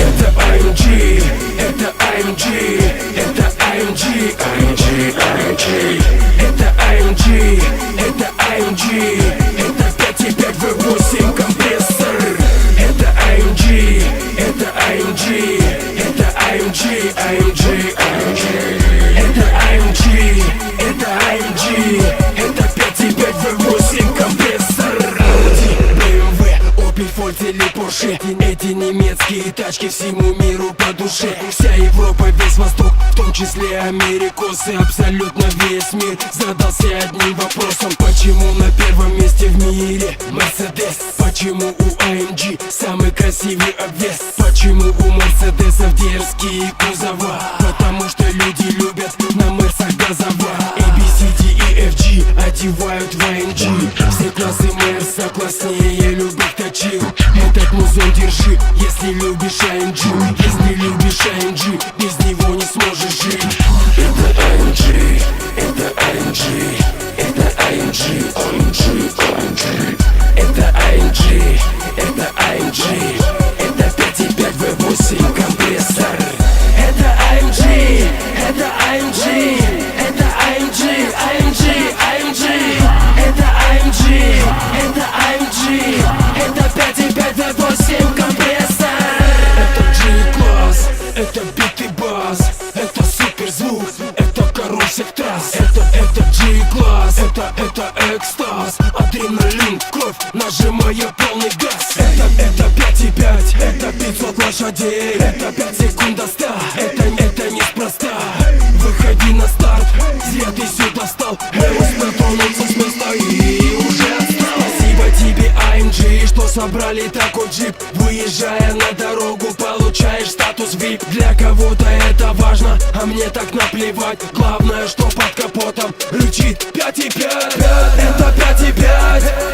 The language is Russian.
Это AMG, это AMG, это AMG, AMG, AMG. Это AMG, это AMG, это 5.5 V8 компрессор. Это AMG, это AMG, это AMG, AMG, AMG. Это AMG, это AMG, это 5.5 V8 компрессор. Audi, BMW, Opel, Volt или Porsche. Эти немецкие тачки всему миру по душе. Вся Европа, весь Восток, в том числе америкосы. Абсолютно весь мир задался одним вопросом: почему на первом месте в мире Mercedes? Почему у AMG самый красивый обвес? Почему у Мерседесов дерзкие кузова? Потому что люди любят на Мерсах газова. A, B, C, D и F, G одевают в AMG. Все классы Мерса класснее любых точил. Этот музон держи, если любишь AMG. Если любишь AMG, без него не сможешь жить. Это AMG, это AMG, это AMG, AMG, AMG. Это AMG, это AMG, это 5.5 V8 компрессор. Это AMG, это AMG, это AMG, AMG, AMG. Это AMG, это AMG, это 5.5 V8 компрессор. Это G-класс, это бит и бас, это суперзвук, это карусик трасс. Это G-класс, это экстаз, адреналин в кровь, нажимая полный газ. Это 5.5, это 500 лошадей, это 5 секунд до 100. Это неспроста. Выходи на старт, зря ты сюда встал. Успел тронуться с места и уже отстал. Спасибо тебе, AMG, что собрали такой джип. Выезжая на дорогу, получаешь статус VIP. Для кого-то это важно, а мне так наплевать. Главное, что под капотом рычит 5.5. Это 5.5.